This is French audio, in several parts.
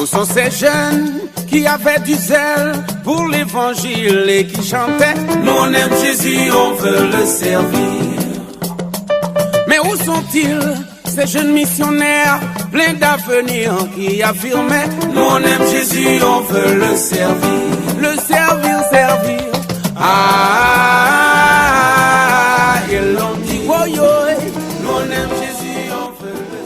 sont ces jeunes qui avaient du zèle pour l'évangile et qui chantaient. Nous on aime Jésus, on veut le servir. Mais où sont-ils, ces jeunes missionnaires pleins d'avenir qui affirmaient? Nous on aime Jésus, on veut le servir. Le servir, servir. Ah, ils l'ont dit, oh yo, nous on aime Jésus, on veut le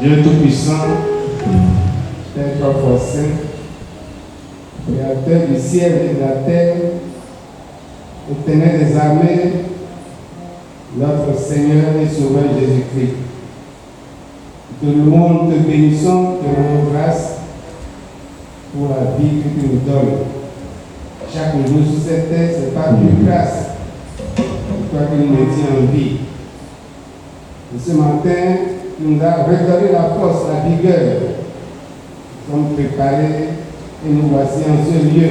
Dieu Tout-Puissant, Père trois fois saint, Créateur du ciel et de la terre, Éternel des armées, notre Seigneur et Sauveur Jésus-Christ. Te louons, te bénissons, te rendons grâce pour la vie que tu nous donnes. Chaque jour sur cette terre, c'est par une grâce pour toi que nous nous tiens en vie. Et ce matin, tu nous as redonné la force, la vigueur. Nous sommes préparés et nous voici en ce lieu.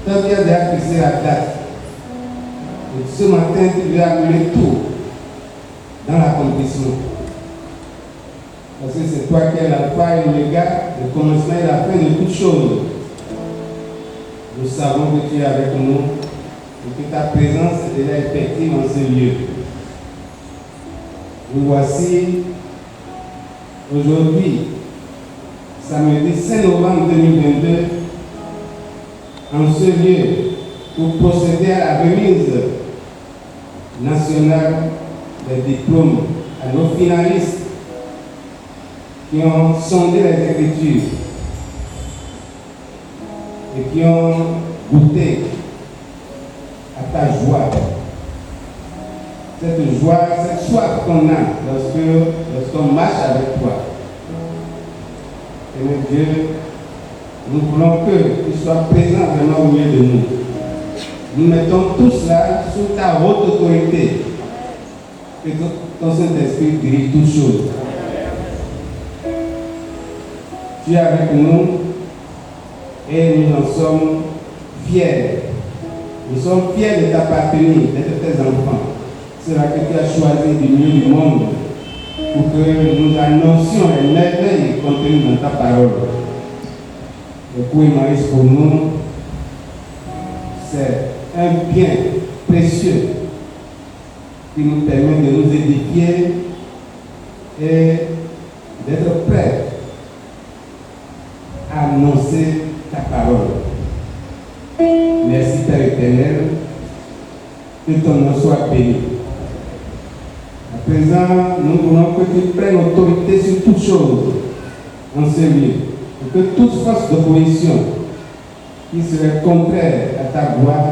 Toi qui as déjà fixé la date, et ce matin, tu lui as amené tout dans l'accomplissement. Parce que c'est toi qui es l'alpha et l'oméga, le commencement et la fin de toutes choses. Nous savons que tu es avec nous et que ta présence est déjà effective en ce lieu. Nous voici aujourd'hui, samedi 5 novembre 2022, en ce lieu pour procéder à la remise nationale des diplômes à nos finalistes qui ont sondé les Écritures et qui ont goûté à ta joie. cette joie, cette soif qu'on a lorsqu'on marche avec toi. Et mon Dieu, nous voulons qu'il soit présent vraiment au milieu de nous. Nous mettons tout cela sous ta haute autorité. Que ton Saint-Esprit dirige toutes choses. Tu es avec nous et nous en sommes fiers. Nous sommes fiers de t'appartenir, d'être tes enfants. C'est là que tu as choisi du milieu du monde pour que nous annoncions les merveilles contenues dans ta parole. Le coup Emmaüs pour nous, c'est un bien précieux qui nous permet de nous édifier et d'être prêts à annoncer ta parole. Merci Père éternel, que ton nom soit béni. À présent, nous voulons que tu prennes autorité sur toutes choses en ce lieu, et que toute force d'opposition qui serait contraire à ta gloire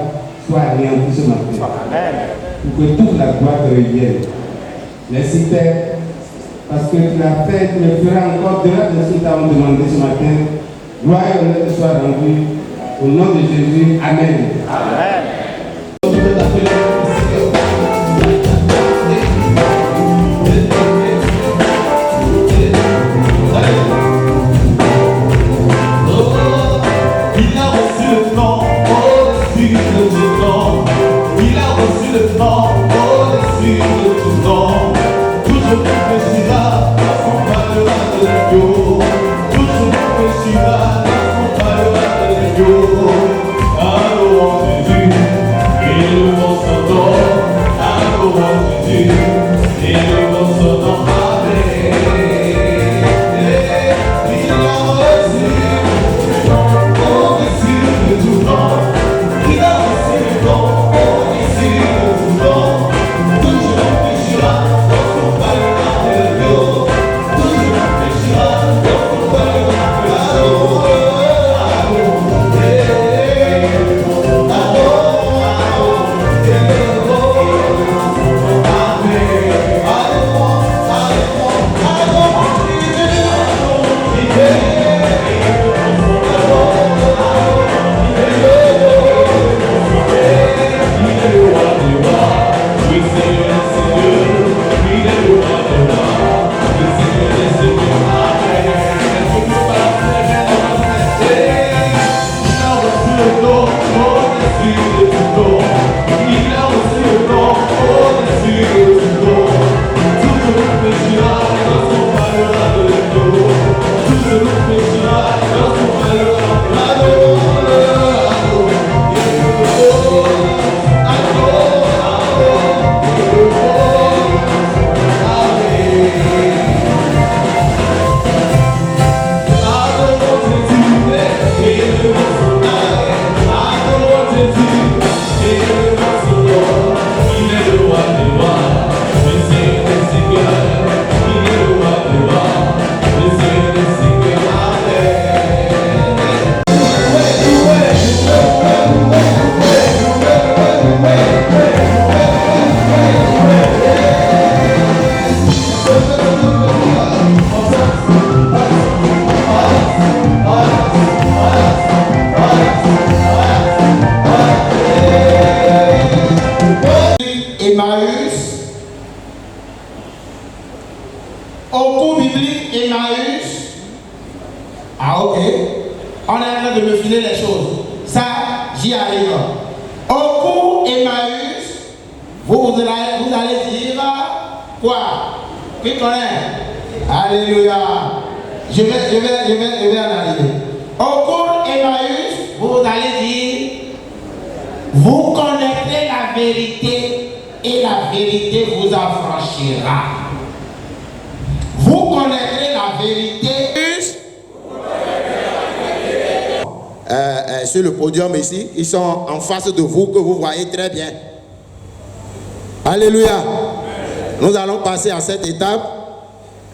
soit anéantie ce matin. Amen. Pour que toute la gloire te revienne. Merci Père, parce que tu l'as fait, tu le feras encore delà de ce que nous t'avons demandé ce matin. Gloire et honneur te soient rendus. Au nom de Jésus, Amen. Amen. Sur le podium ici, ils sont en face de vous, que vous voyez très bien. Alléluia. Nous allons passer à cette étape.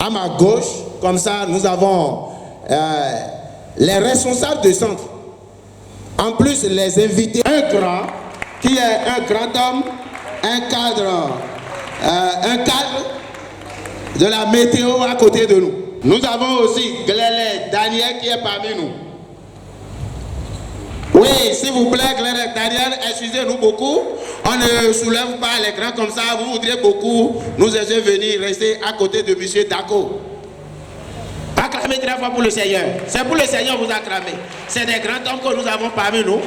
À ma gauche, comme ça, nous avons les responsables de centre. En plus, les invités. Un grand, qui est un grand homme, un cadre un cadre de la météo à côté de nous. Nous avons aussi Glélé Daniel qui est parmi nous. Oui, s'il vous plaît, Glélé Daniel, excusez-nous beaucoup. On ne soulève pas les grands comme ça. Vous voudriez beaucoup nous aider venir rester à côté de M. Dako. Acclamez très fort pour le Seigneur. C'est pour le Seigneur que vous acclamez. C'est des grands hommes que nous avons parmi nous.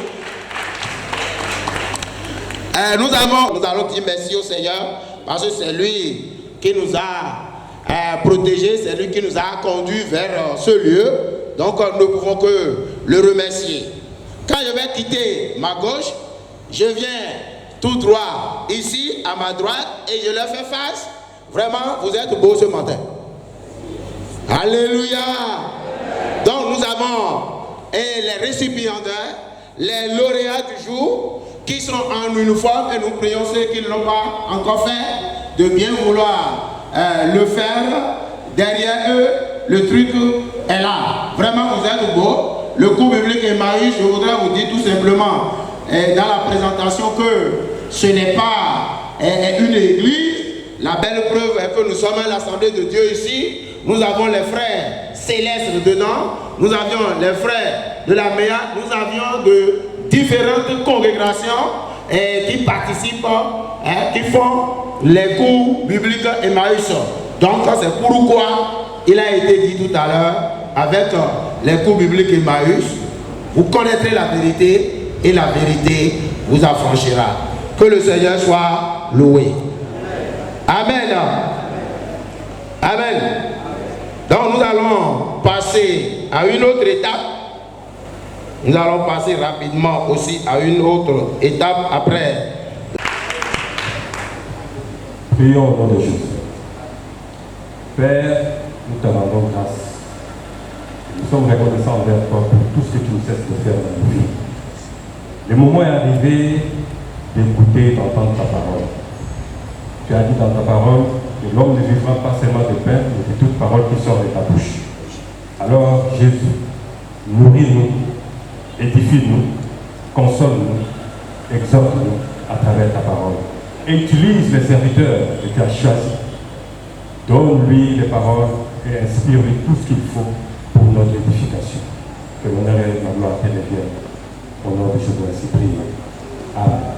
Nous allons dire merci au Seigneur parce que c'est lui qui nous a protégés, c'est lui qui nous a conduits vers ce lieu. Donc nous ne pouvons que le remercier. Quand je vais quitter ma gauche, je viens tout droit ici à ma droite et je leur fais face. Vraiment, vous êtes beaux ce matin. Alléluia. Donc nous avons les récipiendaires, les lauréats du jour qui sont en uniforme et nous prions ceux qui ne l'ont pas encore fait de bien vouloir le faire. Derrière eux, le truc est là. Vraiment, vous êtes beaux. Le cours biblique Emmaüs, je voudrais vous dire tout simplement dans la présentation que ce n'est pas une église. La belle preuve est que nous sommes à l'Assemblée de Dieu ici. Nous avons les frères célestes dedans. Nous avions les frères de la MEA. Nous avions de différentes congrégations qui participent, qui font les cours bibliques Emmaüs. Donc c'est pourquoi il a été dit tout à l'heure avec les cours bibliques Emmaüs. Vous connaîtrez la vérité et la vérité vous affranchira. Que le Seigneur soit loué. Amen. Amen. Donc nous allons passer à une autre étape. Nous allons passer rapidement aussi à une autre étape après. Prions au nom de Jésus. Père, nous te rendons grâce. Nous sommes reconnaissants envers toi pour tout ce que tu nous cesses de faire dans nos vies. Le moment est arrivé d'écouter, d'entendre ta parole. Tu as dit dans ta parole que l'homme ne vivra pas seulement de pain, mais de toute parole qui sort de ta bouche. Alors, Jésus, nourris-nous, édifie-nous, console-nous, exhorte-nous à travers ta parole. Utilise les serviteurs que tu as choisis. Donne-lui les paroles et inspire-lui tout ce qu'il faut pour notre édification. Que l'honneur et la gloire te reviennent. Au nom de Jésus, ainsi prié. Amen.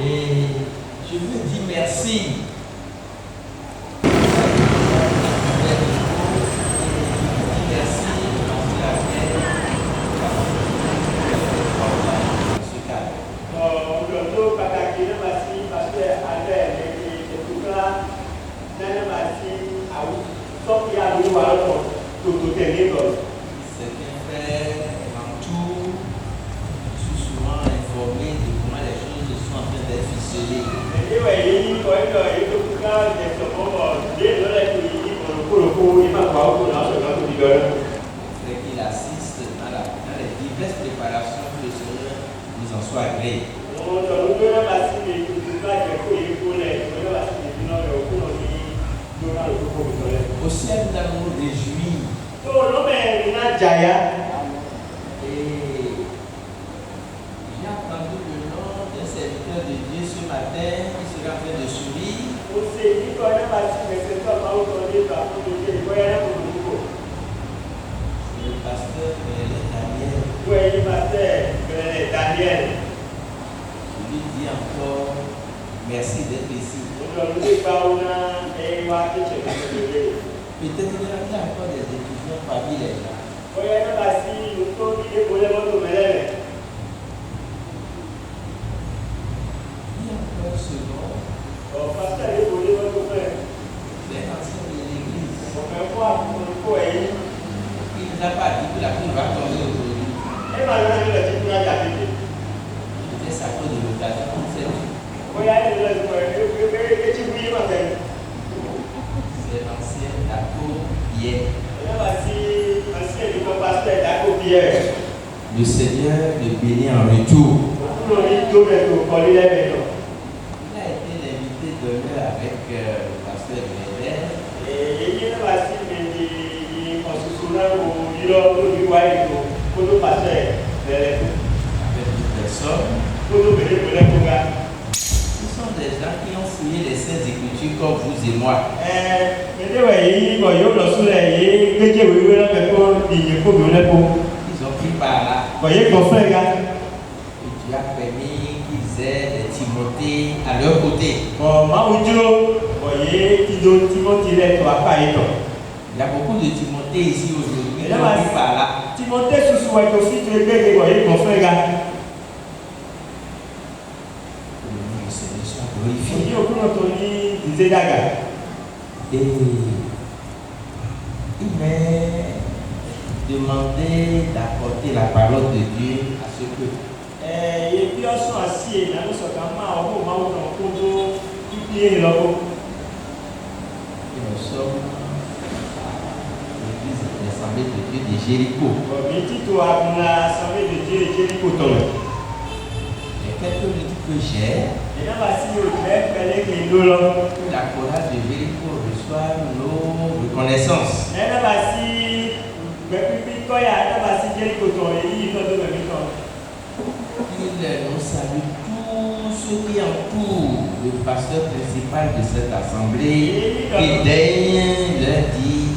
Et je veux dire merci. C'est un frère en tout. Je suis souvent informé de comment les choses sont en train d'être ficelées. C'est qu'il assiste dans les diverses préparations que le Seigneur nous en soit agréé. Au ciel, nous allons nous réjouir. Et j'ai entendu le nom d'un serviteur de Dieu ce matin qui sera en train de sourire. C'est le pasteur Daniel. Je lui dis encore merci d'être ici. Peut-être qu'il y a encore des étudiants parmi les gens. Il y a encore ce nom. C'est l'ancien de l'église. Il nous a pas dit que la pluie va tomber aujourd'hui. C'était sa cause de l'occasion pour cette vie. C'est l'ancien Daco Pierre. Le Seigneur le bénit en retour. Il a été l'invité d'honneur avec le pasteur Gréder. Avec une personne. Ce sont des gens qui ont fouillé les Saintes Écritures comme vous et moi. Ils ont pris par là. Et Dieu a permis qu'ils aient des Timothée à leur côté. Il y a beaucoup de Timothée ici aujourd'hui qui ont pris par là. Que le nom du Seigneur soit glorifié. Et il m'est demandé d'apporter la parole de Dieu à ce peuple. Et nous sommes à l'église de l'Assemblée de Dieu de Jéricho. Les quelques minutes que j'ai, que la chorale de Jéricho reçoive nos reconnaissances. Il nous salue tous ceux qui entourent le pasteur principal de cette assemblée et daigne leur dire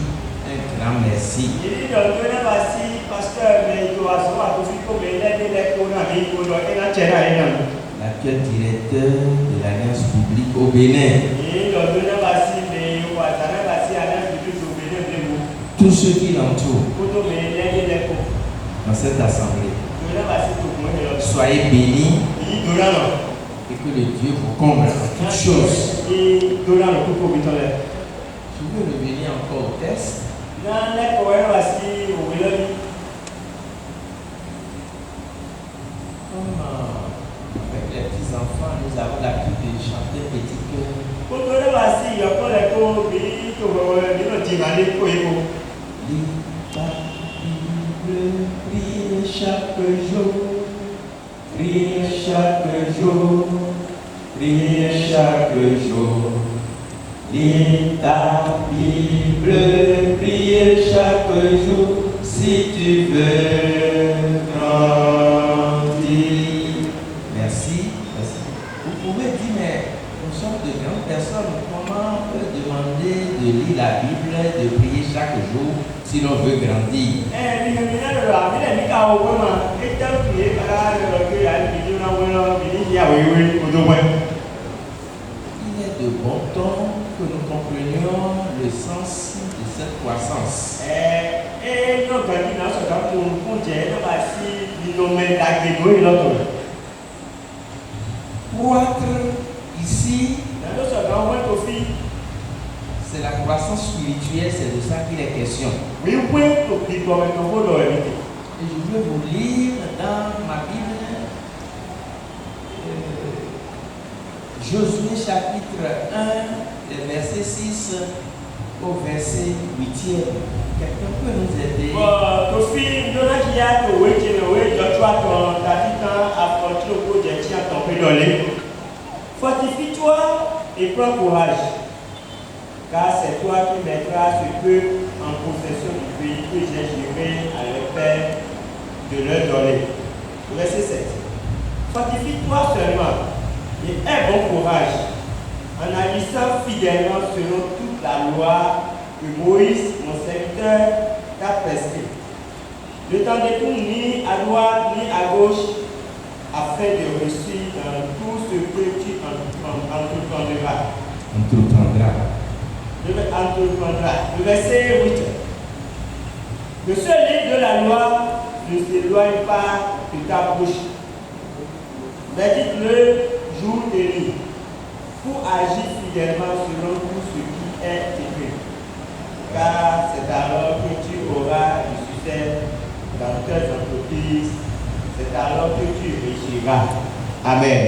un grand merci. L'actuel directeur de l'Alliance publique au Bénin. Tous ceux qui l'entourent dans cette assemblée. Soyez bénis et que le Dieu vous comble en toutes choses. Je veux revenir encore au texte. Comme avec les petits-enfants, nous avons l'habitude de chanter petit cœur. Lis ta Bible, prie chaque jour. Priez chaque jour, priez chaque jour. Lis ta Bible, priez chaque jour, si tu veux grandir. Merci, merci. Vous pouvez dire, mais nous sommes de grandes personnes, comment on peut demander de lire la Bible, de prier chaque jour, si l'on veut grandir? de bon temps que nous comprenions le sens de cette croissance. Croître ici, c'est la croissance spirituelle, c'est de ça qu'il est question. Et je veux vous lire dans ma Bible Josué chapitre 1, verset 6 au verset 8e. Quelqu'un peut nous aider? Fortifie-toi et prends courage, car c'est toi qui mettras ce peuple en possession du pays que j'ai juré à leur père de leur donner. Verset 7. Fortifie-toi seulement et aie bon courage en agissant fidèlement selon toute la loi que Moïse, mon serviteur, t'a prescrite. Ne t'en détourne ni à droite ni à gauche afin de réussir dans tout ce que tu entreprendras. Le verset 8. Que ce livre de la loi ne s'éloigne pas de ta bouche. Médite-le jour et nuit pour agir fidèlement selon tout ce qui est écrit. Car c'est alors que tu auras du succès dans tes entreprises. C'est alors que tu réussiras. Amen.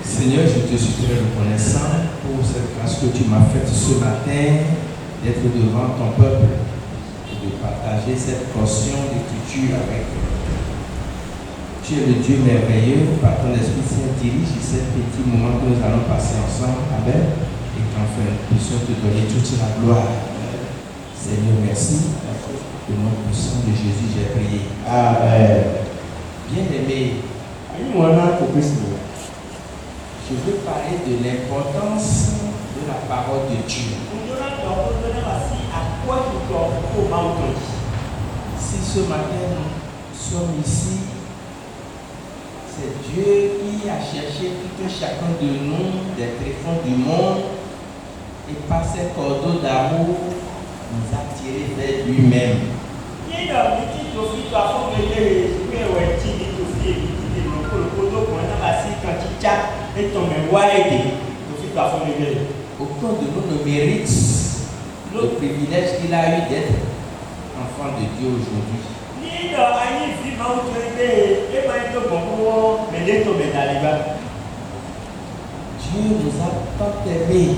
Seigneur, je te suis très reconnaissant pour cette grâce que tu m'as faite ce matin d'être devant ton peuple et de partager cette portion d'écriture avec eux. Tu es le Dieu merveilleux, par ton Esprit Saint dirige ces petits moments que nous allons passer ensemble. Amen. Et qu'enfin nous puissions te donner toute la gloire. Seigneur, merci. Au nom puissant de Jésus, j'ai prié. Amen. Bien-aimé, je veux parler de l'importance de la parole de Dieu. Si ce matin nous sommes ici, c'est Dieu qui a cherché tout un chacun de nous des tréfonds du monde et par ses cordeaux d'amour nous a tirés vers lui-même. Aucun de nous ne mérite le privilège qu'il a eu d'être enfant de Dieu aujourd'hui. Dieu nous a tant aimés.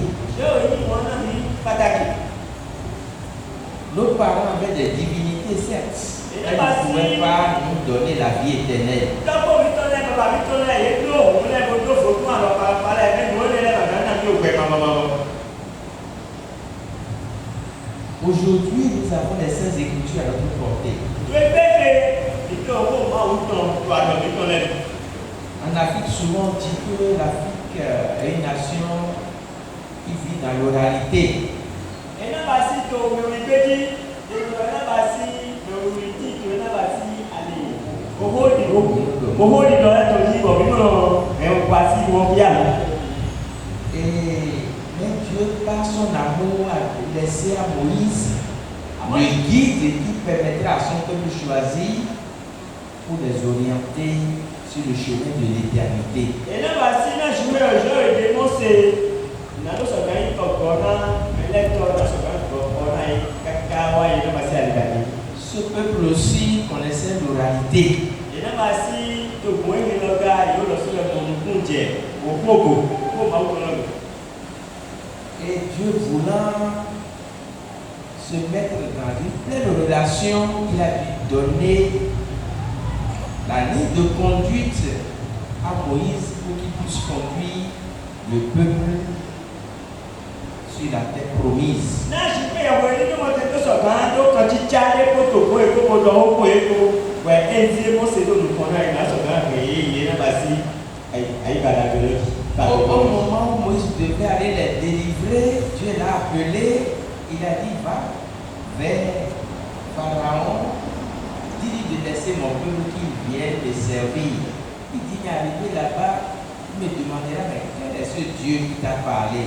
Nos parents avaient des divinités, certes. Ils ne pouvaient pas nous donner la vie éternelle. Aujourd'hui, nous avons les Saintes Écritures à notre portée. En Afrique, souvent on dit que l'Afrique est une nation qui vit dans l'oralité. Mais Dieu, par son amour, a laissé à Moïse le guide qui permettrait à son peuple choisir pour les orienter sur le chemin de l'éternité. Ce peuple aussi connaissait l'oralité. Et Dieu voulant se mettre dans une pleine relation, il a dû donner la ligne de conduite à Moïse pour qu'il puisse conduire le peuple sur la terre promise. Au moment où Moïse devait aller les délivrer, Dieu l'a appelé, il a dit va vers Pharaon, dis-lui de laisser forcer mon peuple qui vient me servir. Il dit, mais arrivé là-bas, il me demandera, mais quel est ce Dieu qui t'a parlé?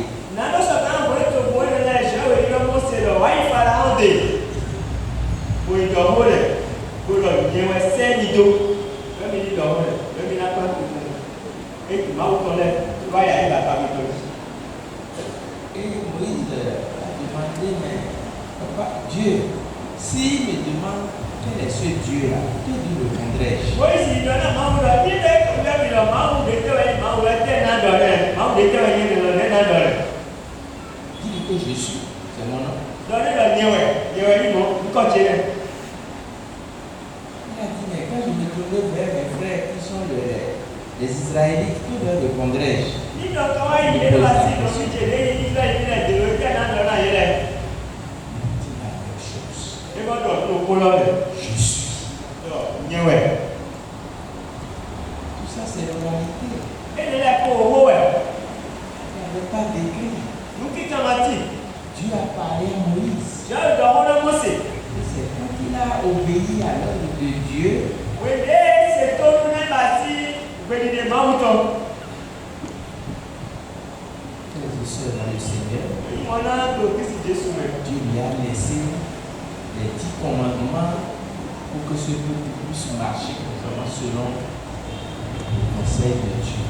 Et Moïse a demandé, mais papa, Dieu, s'il me demande quel est ce Dieu-là, que lui répondrai-je? Dis-lui que je suis, c'est mon nom. Il a dit, mais quand je me tournerai vers mes frères qui sont les Israélites, que leur répondrai-je? Il dit la même chose. Je suis. Tout ça, c'est la réalité. Il n'y avait pas d'écrit. Dieu a parlé à Moïse. Et c'est quand il a obéi à l'ordre de Dieu, frères et sœurs dans le Seigneur, Dieu lui a laissé les 10 commandements pour que ce peuple puisse marcher vraiment selon le conseil de Dieu.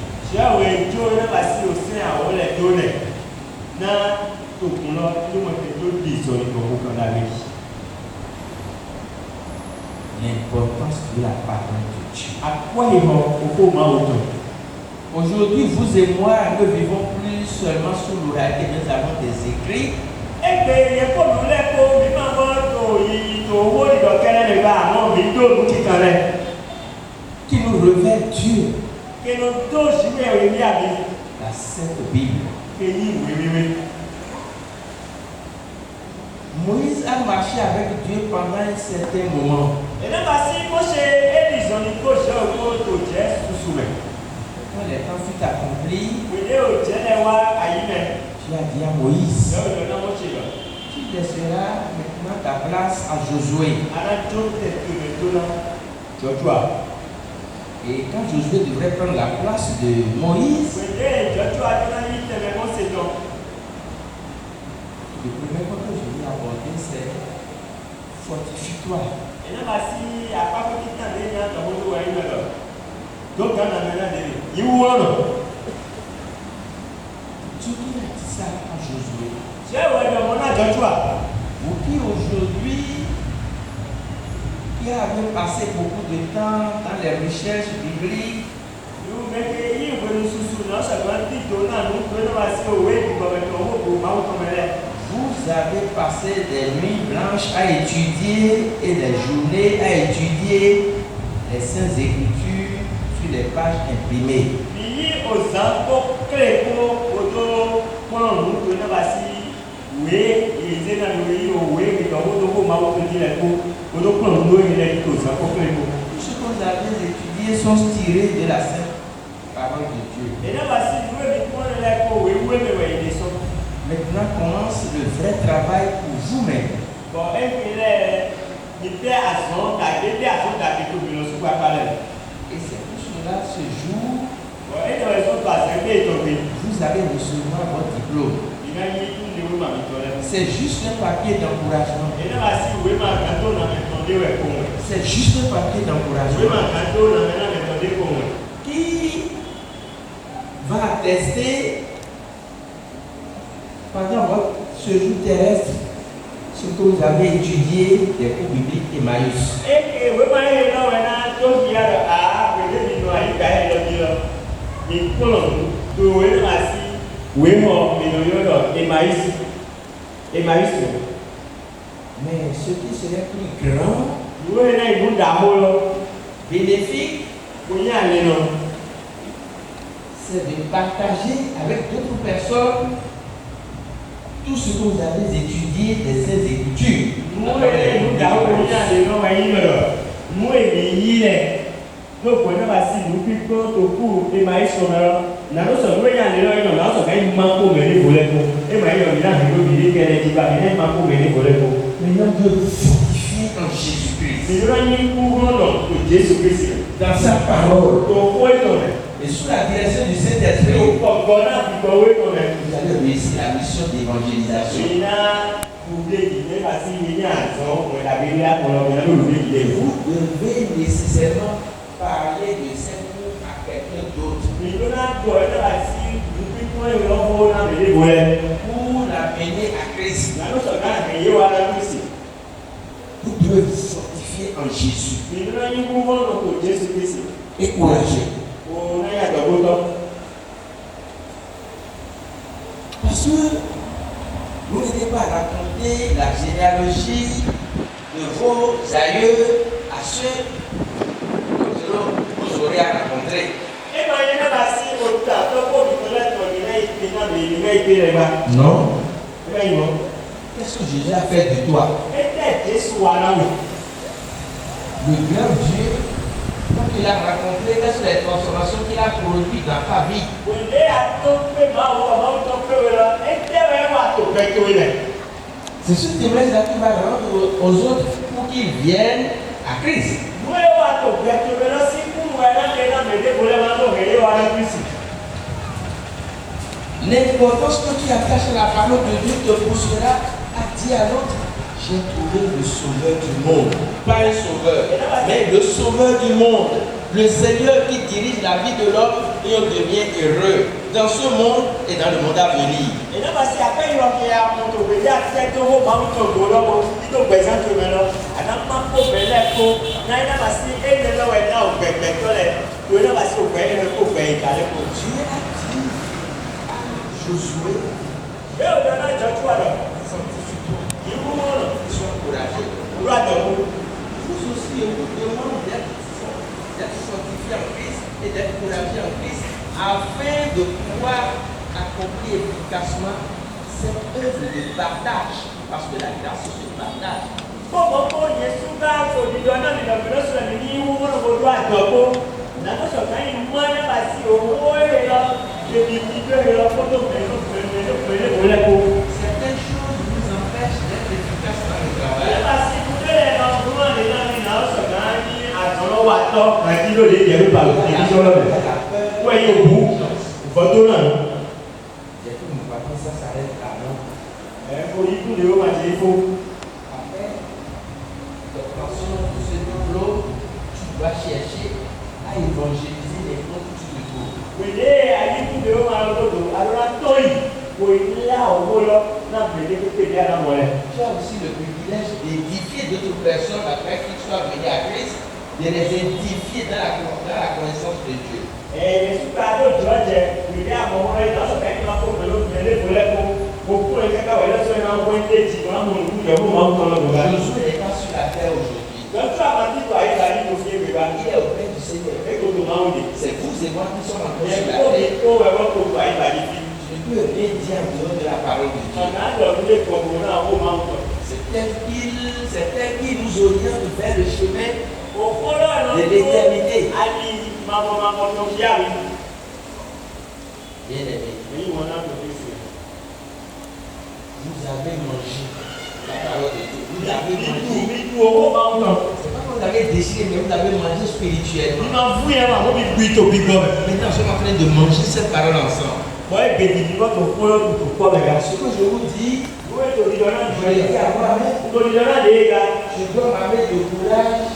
L'importance de la parole de Dieu. Aujourd'hui, vous et moi ne vivons plus seulement sous l'oralité, nous avons des écrits qui nous révèlent Dieu. La Sainte Bible. Moïse a marché avec Dieu pendant un certain moment. Quand le temps fut accompli, Dieu a dit à Moïse, tu laisseras maintenant ta place à Josué. Et quand Josué devrait prendre la place de Moïse, le premier point que je vais aborder, c'est fortifie-toi. Dieu qui a dit ça à Josué. Vous qui aujourd'hui, qui avez passé beaucoup de temps dans les recherches bibliques, vous avez passé des nuits blanches à étudier et des journées à étudier les Saintes Écritures sur les pages imprimées. Tout ce que vous avez étudié sont tirés de la Sainte Parole de Dieu. Maintenant commence le vrai travail pour vous-même. Et c'est pour cela ce jour, vous allez recevoir votre diplôme. C'est juste un papier d'encouragement. C'est juste un papier d'encouragement qui va attester pendant votre séjour terrestre ce que vous avez étudié des cours bibliques Emmaüs. Mais ce qui serait plus grand, bénéfique, c'est de partager avec d'autres personnes tout ce que vous avez étudié des Saintes Écritures. Fortifié en Jésus-Christ. dans sa parole et sous la direction du Saint-Esprit, vous allez réussir la mission d'évangélisation. Vous devez nécessairement parler de cette mot à quelqu'un d'autre pour l'amener à Christ. Vous devez vous fortifier en Jésus et courageux. Parce que vous n'êtes pas à raconter la généalogie de vos aïeux à ceux que vous aurez à rencontrer. Non. Qu'est-ce que Jésus a fait de toi? Le grand Dieu, quand il a rencontré, quelles sont les transformations qu'il a produites dans ta vie? C'est ce témoignage-là qui va rendre aux autres pour qu'ils viennent à Christ. L'importance que tu attaches à la parole de Dieu te poussera à dire à l'autre: j'ai trouvé le sauveur du monde. Pas un sauveur, mais le sauveur du monde. Le Seigneur qui dirige la vie de l'homme et on devient heureux dans ce monde et dans le monde à venir. Josué, sois courageux. Vous aussi, on vous demande d'être fortifié en Christ et d'être courageux en Christ afin de pouvoir accomplir efficacement cette œuvre de partage. Parce que la grâce se partage. Certaines choses nous empêchent d'être efficaces dans le travail. Ça s'arrête là, non? Après, l'obtention de ce diplôme, tu dois chercher à évangéliser les gens que tu te trouves. Tu as aussi le privilège d'édifier d'autres personnes après qu'ils soient venus à Christ, de les édifier dans la connaissance de Dieu. Josué n'est pas sur la terre aujourd'hui. Il est auprès du Seigneur. C'est vous et moi qui sommes encore sur la terre. Je ne peux rien dire en dehors de la parole de Dieu. C'est tel qu'il nous oriente vers le chemin de l'éternité. Bien aimé, vous avez mangé la parole de Dieu. Vous avez mangé. C'est pas que vous avez décidé, mais vous avez mangé spirituellement. Maintenant, nous sommes en train de manger cette parole ensemble. Ce que je vous dis, je l'ai dit à moi-même. Je dois m'amener de courage.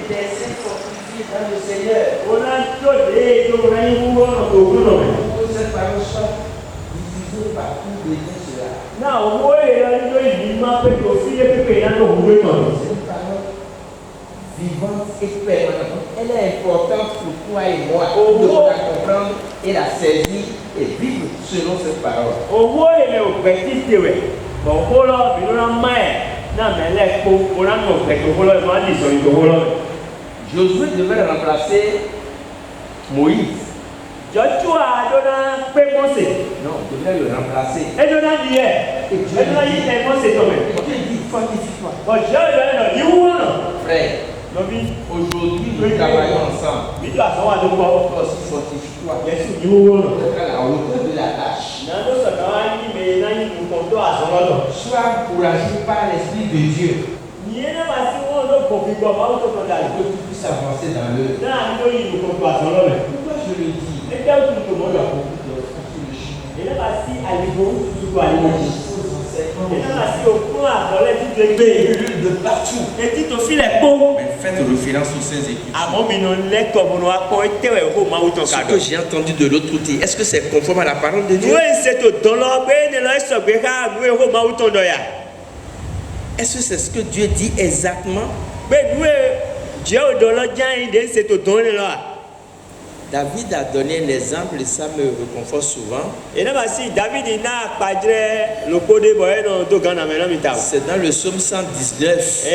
D'être fortifié dans le Seigneur. Cette parole soit diffusée partout de cela. C'est une parole vivante et permanente. Elle est importante pour toi et moi. Pour la comprendre et la saisir et vivre selon cette parole. Josué devait remplacer Moïse. Non, devait le remplacer. Et Dieu dit, fortifie-toi. Frère, aujourd'hui nous travaillons ensemble. Toi aussi fortifie-toi. Être à la hauteur de la tâche. Sois encouragé par l'Esprit de Dieu. que tu puisses avancer dans le. Pourquoi je le dis? De partout. Mais faites référence aux saints écritures. Ce que j'ai entendu de l'autre côté, est-ce que c'est conforme à la parole de Dieu? Est-ce que c'est ce que Dieu dit exactement? David a donné un exemple et ça me réconforte souvent. C'est dans le psaume 119.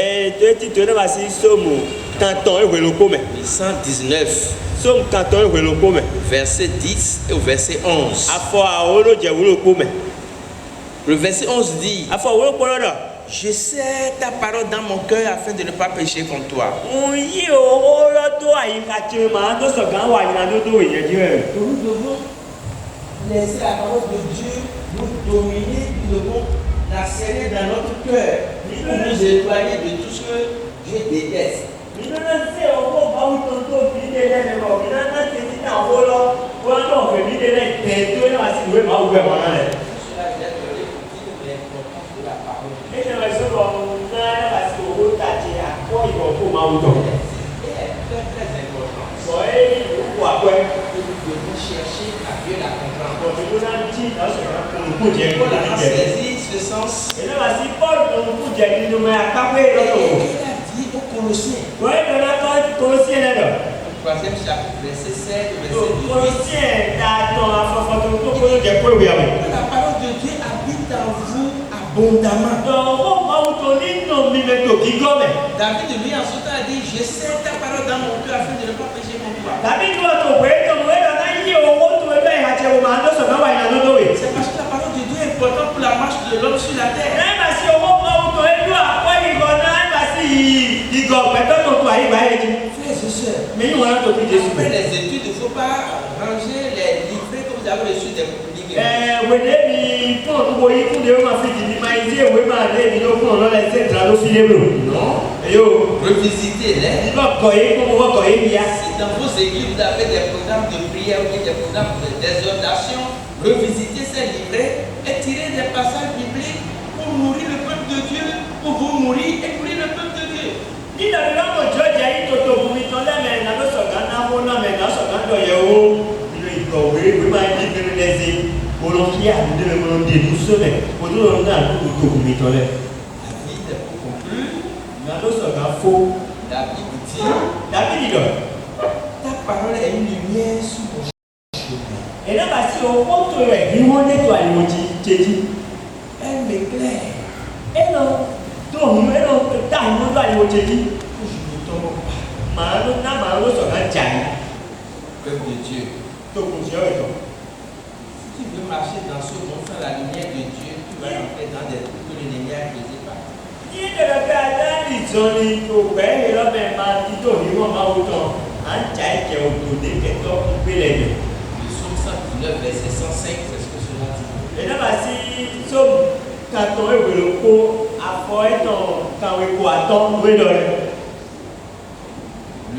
119. Verset 10 et au verset 11. Le verset 11 dit: je sais ta parole dans mon cœur afin de ne pas pécher contre toi. Nous devons laisser la parole de Dieu nous dominer, nous devons la serrer dans notre cœur pour nous éloigner de tout ce que Dieu déteste. Chercher à Dieu la comprendre. Paul a saisi ce sens. Et il a dit aux Colossiens, troisième chapitre, verset 7, verset 18. La parole de Dieu habite en vous abondamment. David lui en ce temps a dit: je sais ta parole dans mon cœur afin de ne pas pécher contre toi. C'est parce que la parole de Dieu est importante pour la marche de l'homme sur la terre. Frères et sœurs, après les études, il ne faut pas ranger les livrets comme vous avez reçu des livrets. Non. Revisitez-les. Si dans vos églises vous avez des programmes de prière ou des programmes d'exhortation, revisitez ces livrets et tirez des passages bibliques pour nourrir le peuple de Dieu, pour vous nourrir et nourrir le peuple de Dieu. David dit: ta parole est une lumière sur mon chemin. Elle m'éclaire. Que je ne tombe pas. Peuple de Dieu. Si tu veux marcher dans ce monde sans la lumière de Dieu, tu vas entrer dans des trucs que l'ennemi a créés par. Le psaume 119, verset 105, c'est ce que cela dit.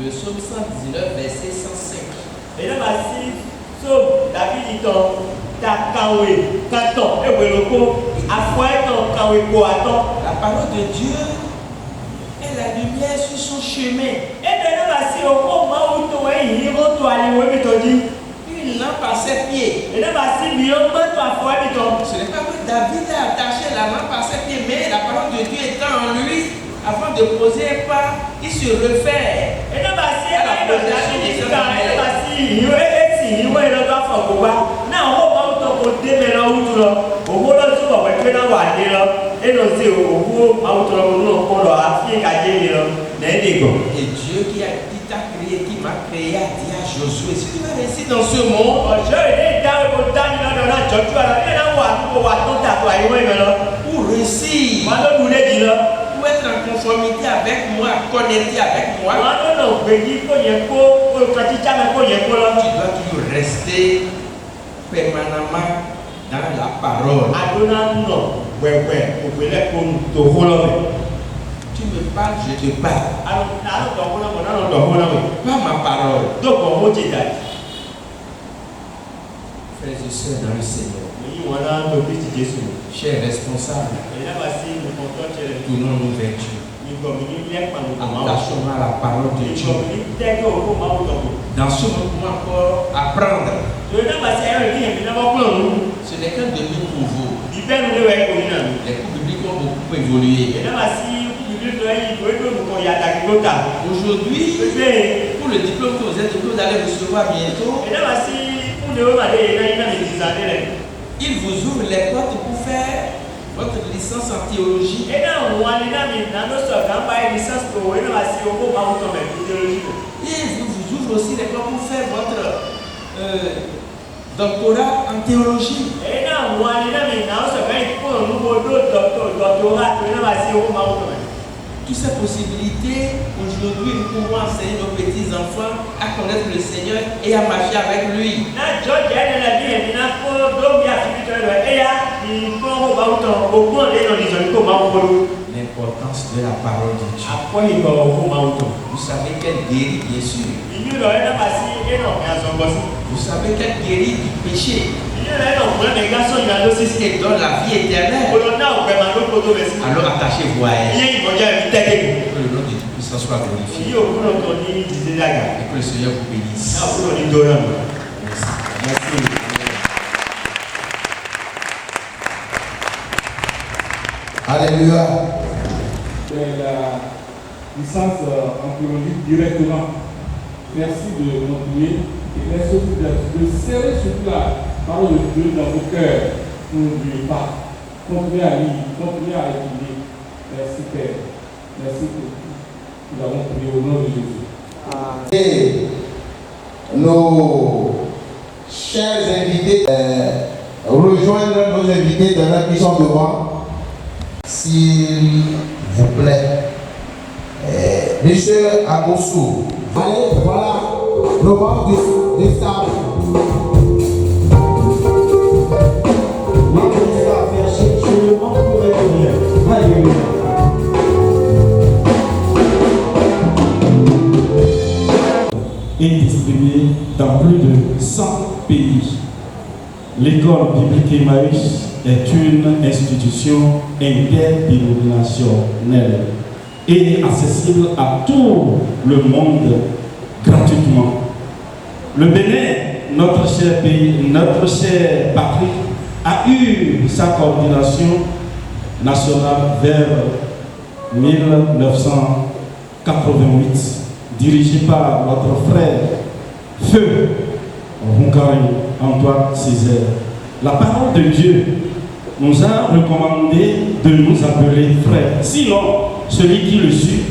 Le psaume 119, verset 105. La parole de Dieu est la lumière sur son chemin. Une lampe à ses pieds. Ce n'est pas que David a attaché la lampe à ses pieds, mais la parole de Dieu étant en lui, avant de poser un pas, il se réfère à la protection de son et Dieu qui t'a créé, qui m'a créé, a dit à Josué: si tu vas rester dans ce monde, pour réussir, pour être en conformité avec moi, connecté avec moi, tu dois toujours rester permanemment dans la parole. Tu me parle, je te parle. Pas ma parole. Frères et sœurs dans le Seigneur, chers responsables, tournons-nous vers Dieu. Attachons à la parole de Dieu. Dans ce moment encore, apprendre. Ce n'est qu'un demi-nouveau. Les cours bibliques ont beaucoup évolué. Aujourd'hui, pour le diplôme que vous allez recevoir bientôt, il vous ouvre les portes pour faire votre licence en théologie. Et il vous ouvre aussi les portes pour faire votre doctorat en théologie. Toutes ces possibilités, aujourd'hui, nous pouvons enseigner nos petits-enfants à connaître le Seigneur et à marcher avec lui. L'importance de la parole de Dieu. Vous savez qu'elle guérit, bien sûr. Vous savez qu'elle guérit du péché et donne la vie éternelle. Alors attachez-vous à elle. Que le nom de Dieu puissant soit glorifié. Et que le Seigneur vous bénisse. Merci. Alléluia. La licence en théologie directement. Merci de continuer et merci aussi de serrer surtout la parole de Dieu dans vos cœurs pour n'oublier pas. Continuez à lire, continuez à étudier. Merci Père. Merci pour tout. Nous avons prié au nom de Jésus. Et nos chers invités, rejoindre nos invités dans la mission devant, s'il vous plaît. Monsieur Agossou. Allez, voilà le membre du staff. Est distribuée dans plus de 100 pays. L'école biblique Emmaüs est une institution interdénominationnelle et accessible à tout le monde gratuitement. Le Bénin, notre cher pays, notre chère patrie, a eu sa coordination nationale vers 1988, dirigée par notre frère Feu Roncari Antoine Césaire. La parole de Dieu nous a recommandé de nous appeler frères. Sinon, celui qui le suit,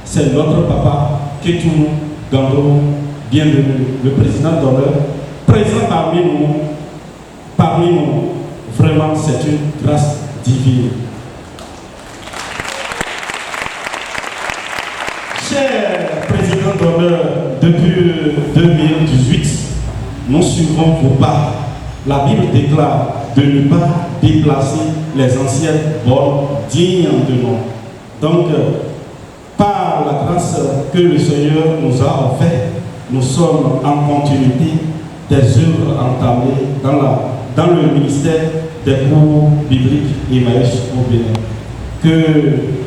c'est notre papa Ketou Gando, bienvenue, le président d'honneur, présent parmi nous. Vraiment, c'est une grâce divine. Cher président d'honneur, depuis 2018, nous suivons vos pas. La Bible déclare de ne pas déplacer les anciennes bornes dignes de nous. Donc, par la grâce que le Seigneur nous a offerte, nous sommes en continuité des œuvres entamées dans le ministère des cours bibliques Emmaüs au Bénin. Que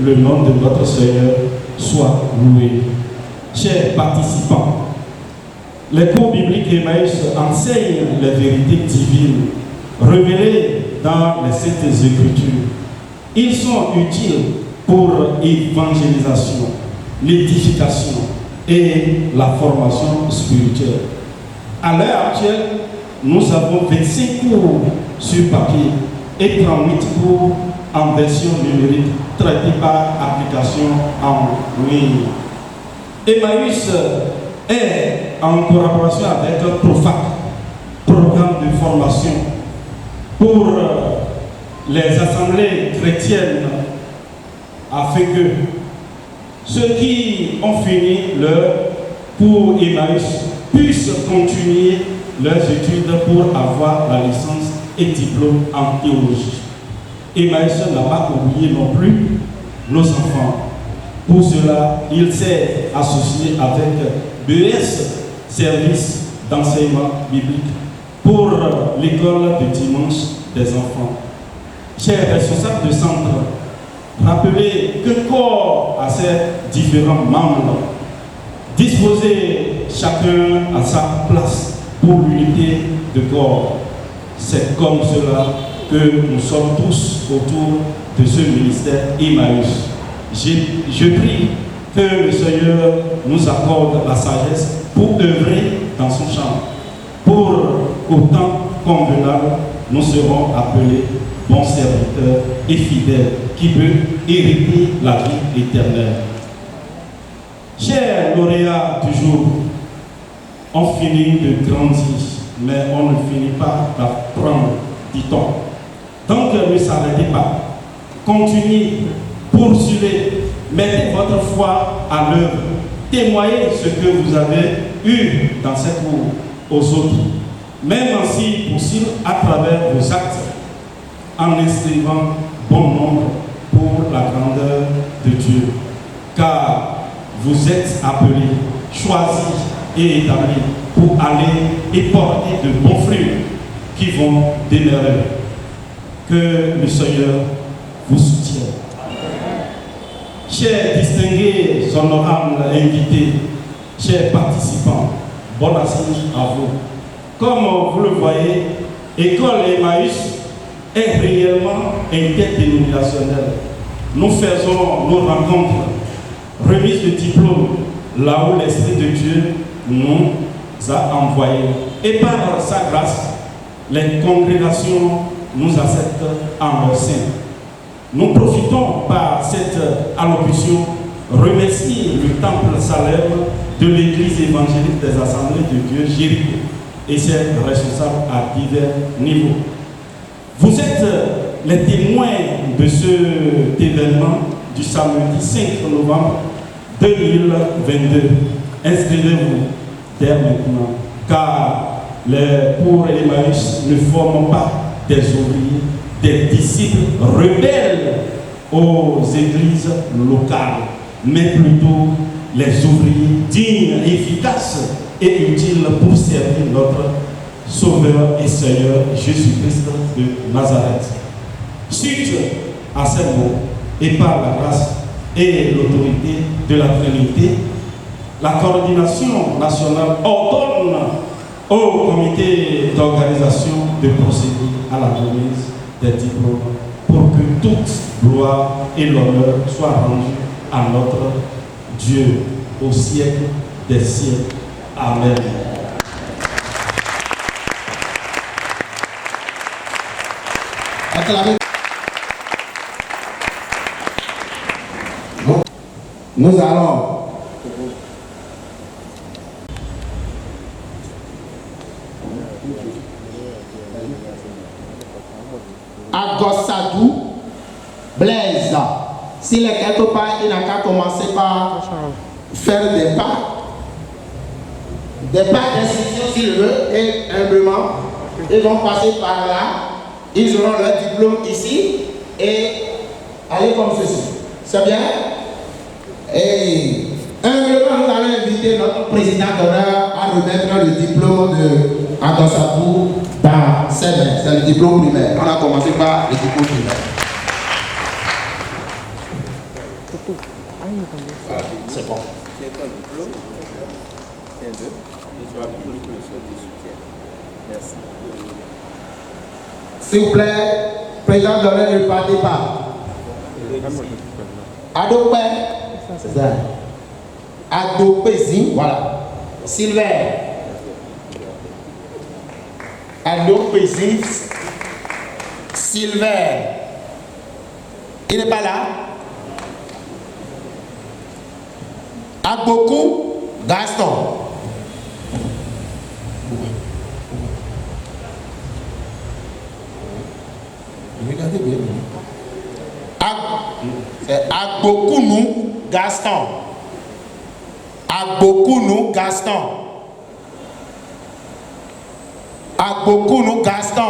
le nom de notre Seigneur soit loué. Chers participants, les cours bibliques Emmaüs enseignent les vérités divines révélées dans les Saintes Écritures. Ils sont utiles pour l'évangélisation, l'édification et la formation spirituelle. À l'heure actuelle, nous avons 25 cours sur papier et 38 cours en version numérique traités par application en ligne. Emmaüs est en collaboration avec PROFAC, programme de formation pour les assemblées chrétiennes, afin que ceux qui ont fini leur cours Emmaüs puissent continuer leurs études pour avoir la licence et diplôme en théologie. Emmaüs n'a pas oublié non plus nos enfants. Pour cela, il s'est associé avec BS, Service d'enseignement biblique, pour l'école de dimanche des enfants. Chers responsables de centre, rappelez que corps a ses différents membres. Disposez chacun à sa place pour l'unité de corps. C'est comme cela que nous sommes tous autour de ce ministère Emmaüs. Je prie que le Seigneur nous accorde la sagesse pour œuvrer dans son champ. Pour autant convenable, nous serons appelés bons serviteurs et fidèles qui veulent hériter la vie éternelle. Chers lauréats du jour, on finit de grandir, mais on ne finit pas d'apprendre, dit-on. Donc ne s'arrêtez pas. Continuez, poursuivez, mettez votre foi à l'œuvre. Témoignez ce que vous avez eu dans cette cour aux autres, même si possible à travers vos actes, en inscrivant bon nombre pour la grandeur de Dieu. Car vous êtes appelés, choisis et établis pour aller et porter de bons fruits qui vont demeurer. Que le Seigneur vous soutienne. Chers distingués, honorables invités, chers participants, bon assise à vous. Comme vous le voyez, École Emmaüs est réellement interdénominationnelle. Nous faisons nos rencontres, remise de diplôme, là où l'Esprit de Dieu nous a envoyés. Et par sa grâce, les congrégations nous acceptent en leur sein. Nous profitons par cette allocution remercier le temple Salem de l'Église évangélique des Assemblées de Dieu Jéricho et ses responsables à divers niveaux. Vous êtes les témoins de cet événement du samedi 5 novembre 2022. Inscrivez-vous dès maintenant, car pour Emmaüs ne forment pas des ouvriers, des disciples rebelles aux églises locales, mais plutôt les ouvriers dignes, efficaces et utiles pour servir notre Sauveur et Seigneur Jésus-Christ de Nazareth. Suite à ces mots, et par la grâce et l'autorité de la Trinité, la coordination nationale ordonne au comité d'organisation de procéder à la remise des diplômes pour que toute gloire et l'honneur soient rendus à notre Dieu au siècle des siècles. Amen. Nous allons à Gossadou, Blaise. S'il est quelque part, il n'a qu'à commencer par faire des pas d'incision s'il veut, et humblement, ils vont passer par là, ils auront leur diplôme ici, et aller comme ceci. C'est bien? Et humblement, nous allons inviter notre président d'honneur à remettre le diplôme de Agossadou dans ses mains. C'est le diplôme primaire. On a commencé par le diplôme primaire. Voilà, c'est bon. S'il vous plaît, président d'honneur, ne partez pas. Adopé, c'est ça. Adopézi, voilà. Sylvain. Adopézi, Sylvain. Il n'est pas là. Agboku, Gaston. Regardez bien. C'est Agbokounou Gaston. Agbokounou Gaston. Agbokounou Gaston.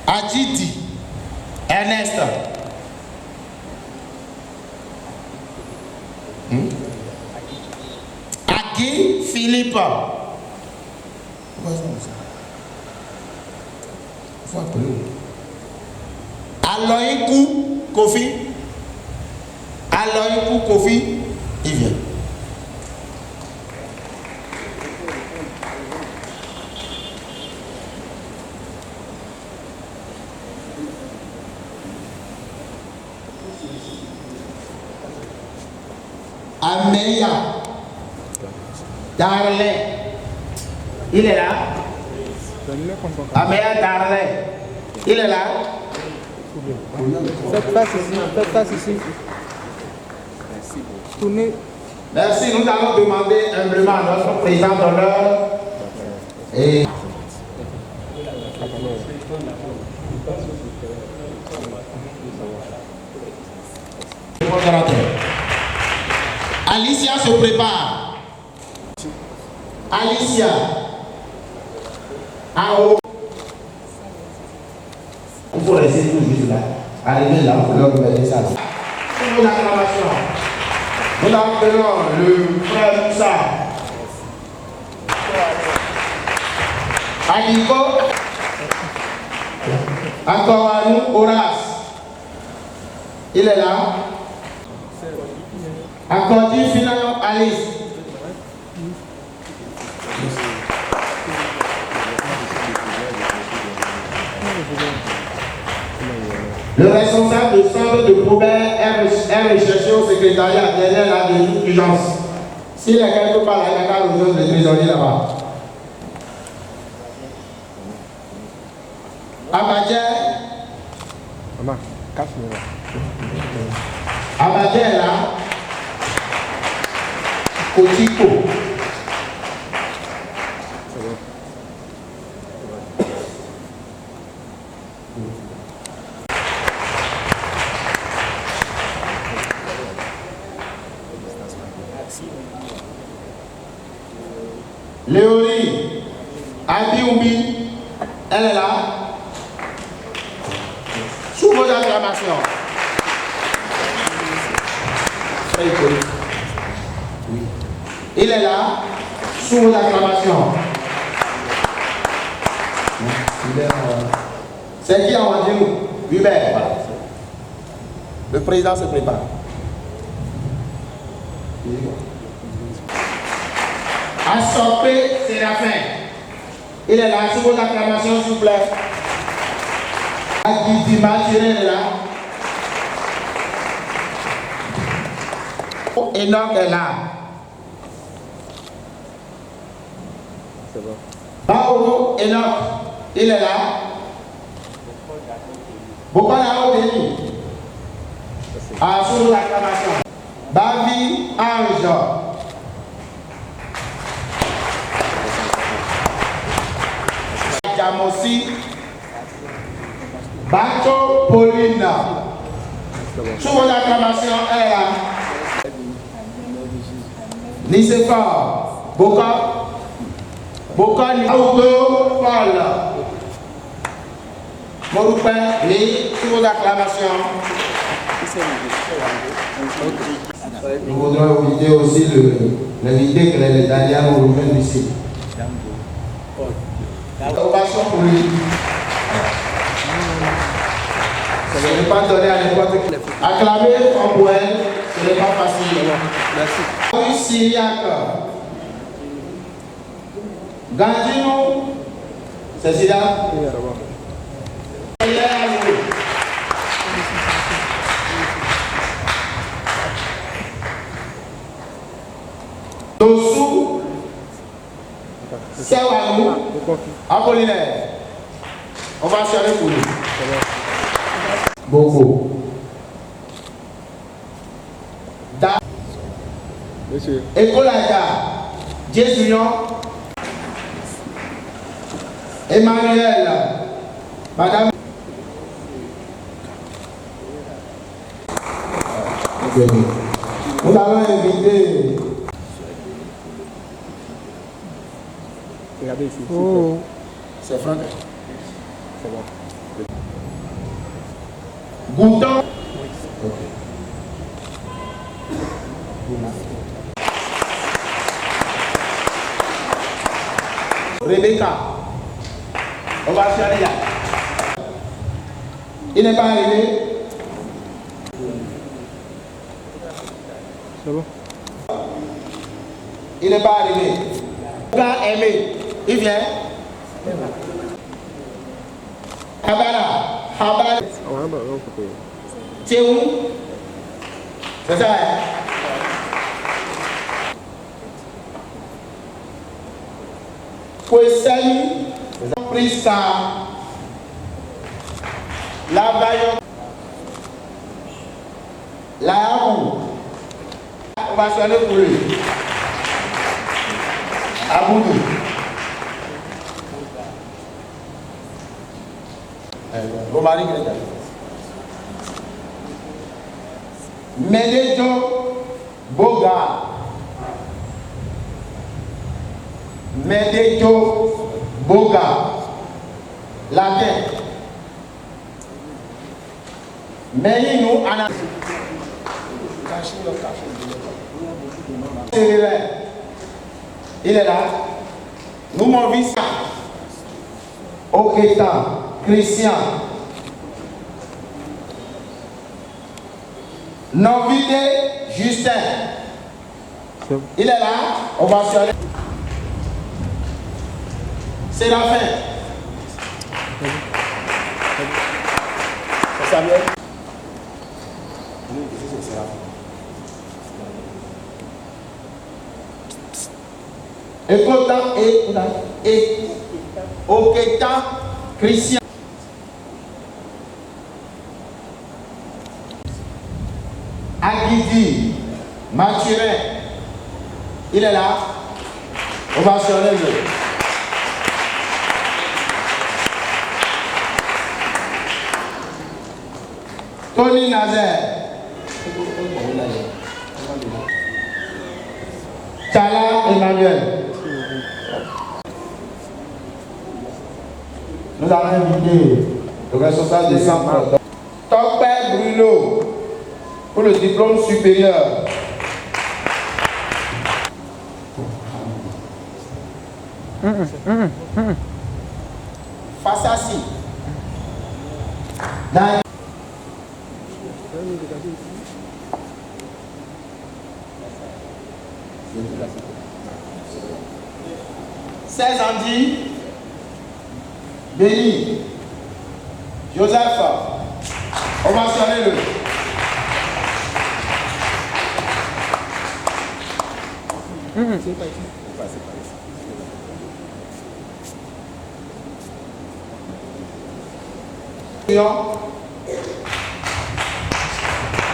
Adjidi Ernest. Agui Philippe. Aloïkou Kofi. Aloïkou Kofi, il vient. Ameya Darley, il est là. Ameya Darley, il est là. Faites face ici. Tournez. Merci, nous allons demander humblement à notre président d'honneur et Alicia se prépare. Alicia. En haut. Il faut rester tout juste là. Arriver là, pour leur remettre ça. Pour l'acclamation. Nous appelons le frère Moussa. Aliko. Encore à nous, Horace. Il est là. Encore dit finalement Alice. Le responsable du centre de problème est recherché au secrétariat derrière la d'urgence. S'il est quelque part là, il y a qu'à rejoindre le trésorier là-bas. Abadje. Maman, cache-moi là. Abadje est là. Kotiko. Léonie Abioumi, elle est là. Sous vos acclamations. Il est là. Sous vos acclamations. C'est qui en dit nous? Hubert. Voilà. Le président se prépare. Assorpé Séraphin. Il est là, sous vos acclamations, s'il vous plaît. Agidima Tiré est là. Enoch est là. C'est bon. Baouro Enoch, il est là. Bokola Odeni. Sous vos acclamations. Bavi Ange. Jamosi Bato Paulina. Sous vos acclamations, elle est là. Nicéphore Boka Niaudo Paul Moroupen, sous vos acclamations. Nous voudrons inviter aussi l'invité que les Daliens nous rejoignent ici. Ovation pour lui. Ce n'est pas donné à n'importe qui. Acclamer en poème, ce n'est pas facile. Merci. Oui, Syriac. Gandino, c'est Sida. Dossou, Sewanou, Apollinaire. On va chercher pour lui. Beaucoup. Monsieur. Ecolada, Jésus, Emmanuel, Madame. Nous allons inviter. Regardez ici. Oh. C'est Franck. C'est bon. Bouton. Rebecca, on va faire là. Il n'est pas arrivé. C'est bon. Il n'est pas arrivé. Pas aimé. Il vient. Habara. Tu es où? C'est ça, hein? Kwesani, Prista, la Bayon, la Abou. On va soigner pour lui. Aboudou. Vos maris qui est Medejo Boga. Medejo Boga. Latin. Mais nous, il est là. Nous m'en vissons. Oketa, Christian. Novide, Justin. Il est là. On va se aller. C'est la fin. C'est Samuel. Et Oketa, Christian. Aguidi, Mathurin. Il est là. On va se lever. Tony Nazaire. Tala Emmanuel. Nous allons inviter le responsable des centres. Topé Bruno pour le diplôme supérieur. Fassassi. Dans 16 ans dit Béni Joseph, on va sonner le.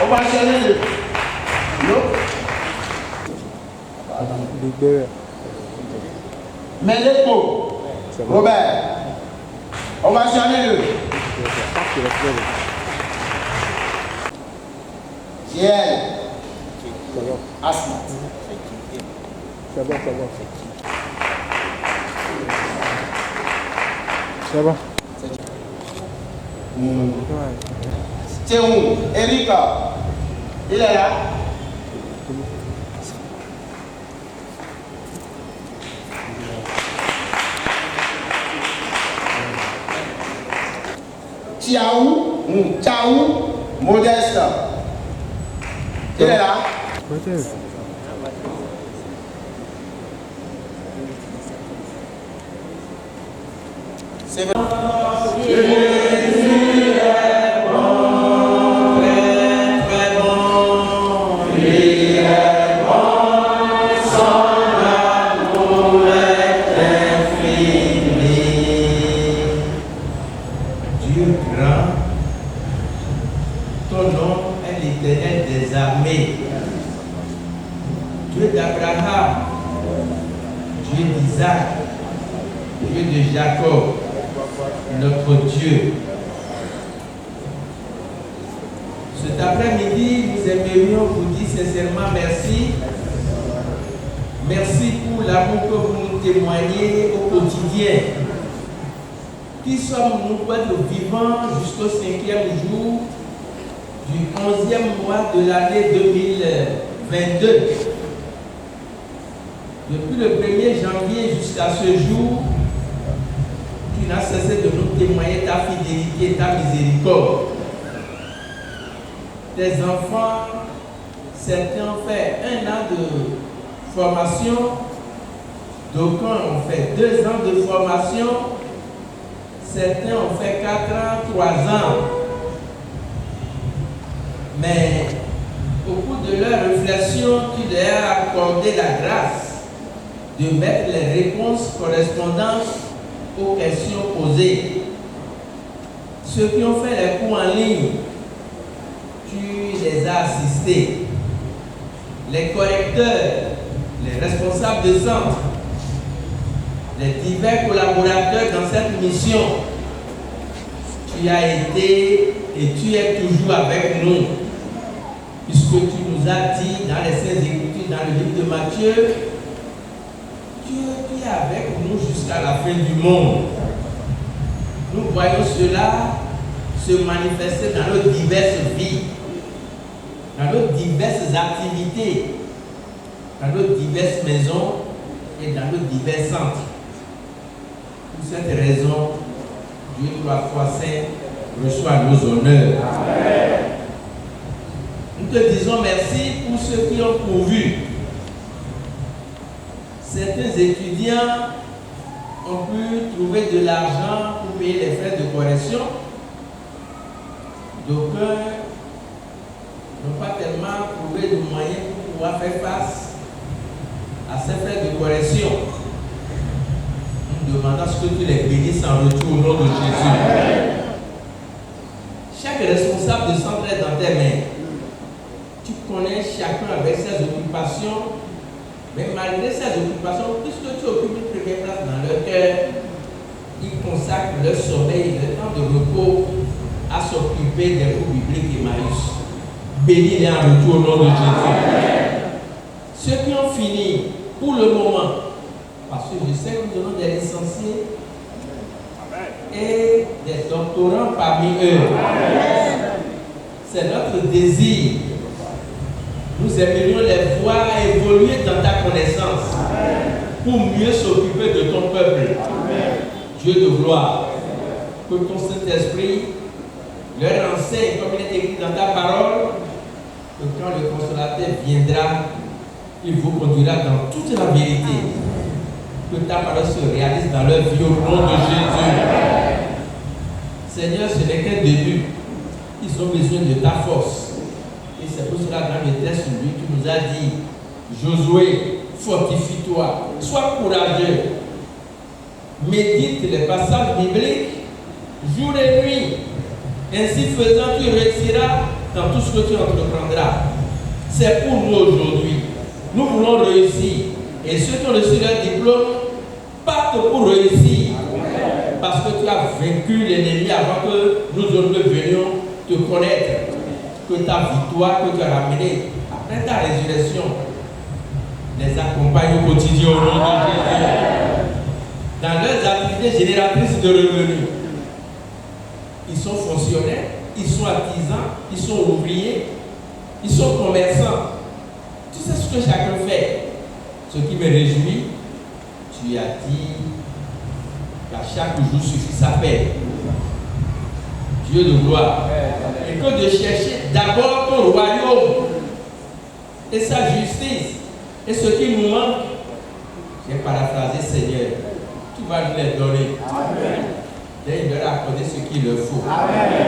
On va sonner le. Mélépo, Robert, on va sonner le. Ciel, Asma. C'est bon, c'est bon. C'est bon. C'est où? Erika, il est là. Tchaou, Modeste. Il est là. C'est bon. Dieu d'Abraham, Dieu d'Isaac, Dieu de Jacob, notre Dieu. Cet après-midi, nous aimerions vous dire sincèrement merci. Merci pour l'amour que vous nous témoignez au quotidien. Qui sommes-nous pour être vivants jusqu'au 5e jour du 11e mois de l'année 2020? 22. Depuis le 1er janvier jusqu'à ce jour, tu n'as cessé de nous témoigner ta fidélité et ta miséricorde. Tes enfants, certains ont fait 1 an de formation, d'aucuns ont fait 2 ans de formation, certains ont fait 4 ans, 3 ans. Mais au cours de leur réflexion, tu leur as accordé la grâce de mettre les réponses correspondantes aux questions posées. Ceux qui ont fait les cours en ligne, tu les as assistés. Les correcteurs, les responsables de centre, les divers collaborateurs dans cette mission, tu as été et tu es toujours avec nous, puisque tu nous as dit dans les Saintes Écritures, dans le livre de Matthieu, tu es avec nous jusqu'à la fin du monde. Nous voyons cela se manifester dans nos diverses vies, dans nos diverses activités, dans nos diverses maisons et dans nos divers centres. Pour cette raison, Dieu 3 fois saint reçoit nos honneurs. Amen. Nous te disons merci pour ceux qui ont pourvu. Certains étudiants ont pu trouver de l'argent pour payer les frais de correction. D'aucuns n'ont pas tellement trouvé de moyens pour pouvoir faire face à ces frais de correction. Nous demandons à ce que tu les bénisses en retour au nom de Jésus. Chaque responsable de centre est dans tes mains. Tu connais chacun avec ses occupations, mais malgré ses occupations, puisque tu occupes une première place dans leur cœur, ils consacrent leur sommeil, leur temps de repos à s'occuper des cours bibliques Emmaüs. Bénis-les en retour au nom de Jésus. Ceux qui ont fini pour le moment, parce que je sais que nous avons des licenciés et des doctorants parmi eux. C'est notre désir. Nous aimerions les voir évoluer dans ta connaissance pour mieux s'occuper de ton peuple. Dieu de gloire, que ton Saint-Esprit leur enseigne comme il est écrit dans ta parole, que quand le consolateur viendra, il vous conduira dans toute la vérité. Que ta parole se réalise dans leur vie au nom de Jésus. Seigneur, ce n'est qu'un début. Ils ont besoin de ta force. Et c'est pour cela, dans le texte, lui, tu nous as dit, Josué, fortifie-toi, sois courageux. Médite les passages bibliques jour et nuit. Ainsi faisant, tu réussiras dans tout ce que tu entreprendras. C'est pour nous aujourd'hui. Nous voulons réussir. Et ceux qui ont reçu leur diplôme partent pour réussir. Parce que tu as vaincu l'ennemi avant que nous venions te connaître. Que ta victoire que tu as ramenée après ta résurrection les accompagne au quotidien au nom de Jésus. Dans leurs activités génératrices de revenus, ils sont fonctionnaires, ils sont artisans, ils sont ouvriers, ils sont commerçants. Tu sais ce que chacun fait. Ce qui me réjouit, tu as dit qu'à chaque jour suffit sa paix. Dieu de gloire. Et que de chercher d'abord ton royaume et sa justice. Et ce qui nous manque, j'ai paraphrasé, Seigneur, tu vas nous les donner. Et il leur a accordé ce qu'il leur faut. Amen.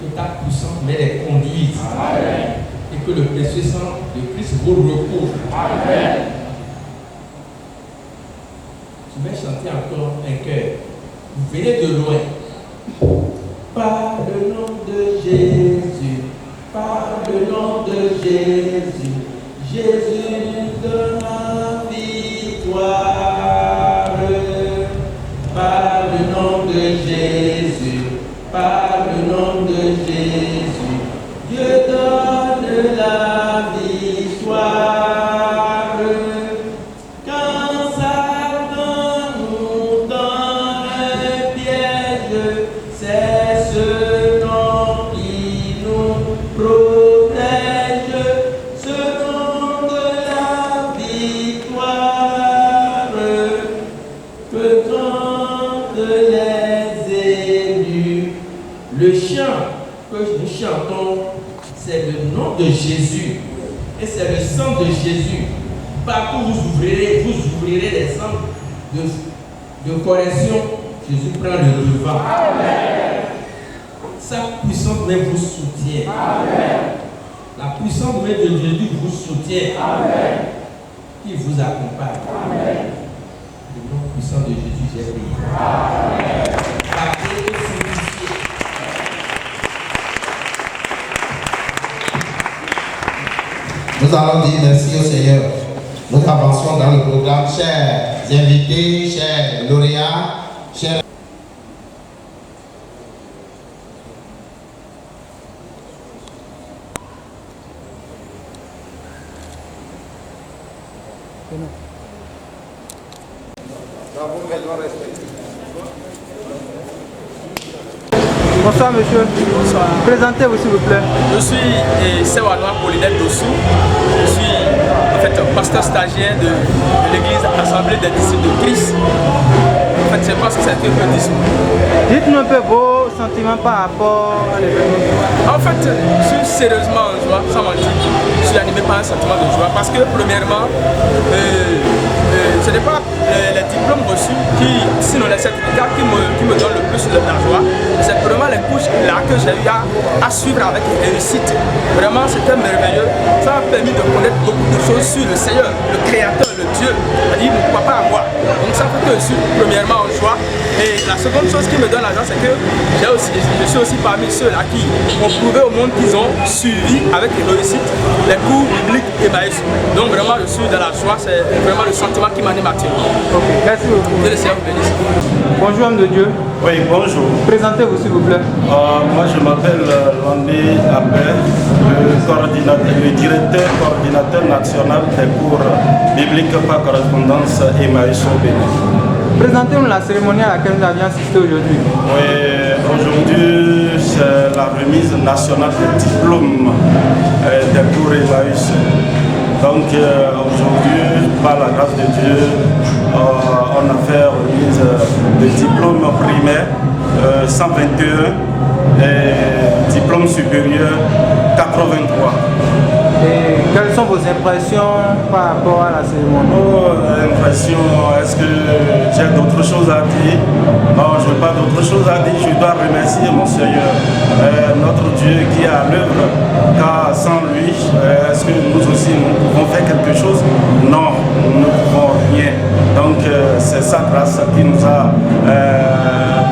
Que ta puissance met les conduite. Amen. Et que le précieux sang de Christ vous recouvre. Amen. Tu vas chanter encore un cœur. Vous venez de loin. Par le nom de Jésus, par le nom de Jésus, Jésus donne la victoire. Par le nom de Jésus, par le nom de Jésus, Dieu donne la victoire. Quand Satan nous donne un piège, c'est ce nom qui nous protège, ce nom chantons, c'est le nom de Jésus et c'est le sang de Jésus. Partout vous ouvrirez les centres de correction, Jésus prend le devant. Sa puissante main vous soutient. La puissante main de Jésus vous soutient. Qui vous accompagne. Le nom puissant de Jésus, j'ai prié. Nous allons dire merci au Seigneur. Nous avançons dans le programme. Chers invités, chers lauréats, chers... Bonsoir monsieur. Bonsoir. Présentez-vous s'il vous plaît. Je suis Sewanoa Polinette Dossou. Je suis en fait pasteur stagiaire de l'église Assemblée des disciples de Christ. En fait, je pense que c'est un peu dissous. Dites-nous un peu vos sentiments par rapport à l'événement. En fait, je suis sérieusement en joie, sans mentir. Je suis animé par un sentiment de joie parce que premièrement, ce n'est pas les diplômes reçus sinon les certificats qui me donnent le plus de la joie. C'est vraiment les couches là que j'ai eu à suivre avec réussite. Vraiment, c'était merveilleux. Ça m'a permis de connaître beaucoup de choses sur le Seigneur, le Créateur, le Dieu, c'est-à-dire mon papa à moi. Donc ça fait que je suis premièrement en joie. Et la seconde chose qui me donne la joie, c'est que je suis aussi parmi ceux-là qui ont prouvé au monde qu'ils ont suivi avec réussite les cours bibliques Emmaüs. Donc vraiment, je suis dans la joie, c'est vraiment le sentiment qui m'anime actuellement. Ok, merci beaucoup. Que le Seigneur vous bénisse. Bonjour homme de Dieu. Oui, bonjour. Présentez-vous s'il vous plaît. Moi je m'appelle Landé Appel, le directeur coordinateur national des cours bibliques par correspondance Emmaüs au Bénin. Présentez-nous la cérémonie à laquelle nous avions assisté aujourd'hui. Oui, aujourd'hui c'est la remise nationale des diplômes des cours Emmaüs. Donc aujourd'hui, par la grâce de Dieu, on a fait remise de diplômes primaires 121 et diplômes supérieurs 83. Et quelles sont vos impressions par rapport à la cérémonie? Est-ce que j'ai d'autres choses à dire? Non, je n'ai pas d'autres choses à dire. Je dois remercier mon Seigneur, notre Dieu qui est à l'œuvre. Car sans lui, est-ce que nous aussi nous pouvons faire quelque chose? Non, nous ne pouvons rien. Donc c'est sa grâce qui nous a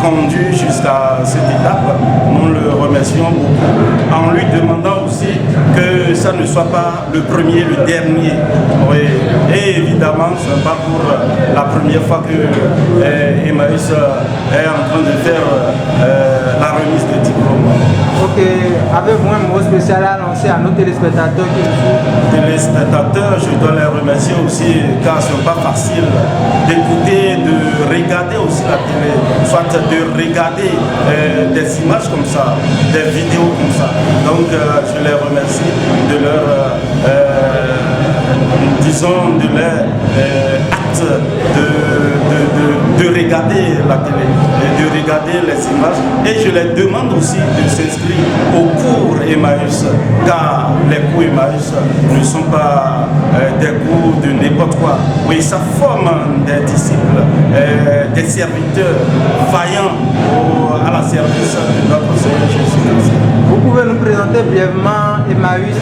conduit jusqu'à cette étape. Nous le remercions beaucoup en lui demandant aussi que ça ne soit pas le premier, le dernier. Oui. Et évidemment, ce n'est pas pour la première fois que Emmaüs est en train de faire la remise des diplômes. Ok, avez-vous un mot spécial à annoncer à nos téléspectateurs qui nous suivent? Téléspectateurs, je dois les remercier aussi car ce n'est pas facile d'écouter, de regarder aussi la télé, soit de regarder des images comme ça, des vidéos comme ça. Donc je les remercie de leur disons de leur acte de regarder la télé, de regarder les images, et je les demande aussi de s'inscrire au cours Emmaüs, car les cours Emmaüs ne sont pas des cours de n'importe quoi. Oui, ça forme des disciples, des serviteurs vaillants à la service de notre Seigneur Jésus-Christ. Vous pouvez nous présenter brièvement Emmaüs?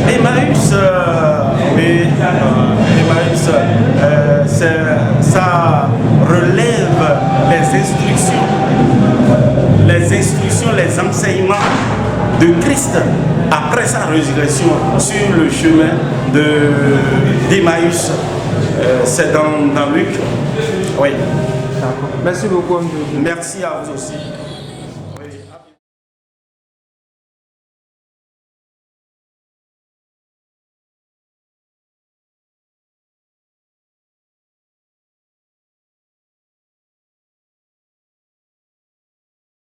Emmaüs, oui, Emmaüs, ça relève les instructions, les enseignements de Christ après sa résurrection sur le chemin d'Emmaüs. C'est dans Luc. Oui. Merci beaucoup. Merci à vous aussi.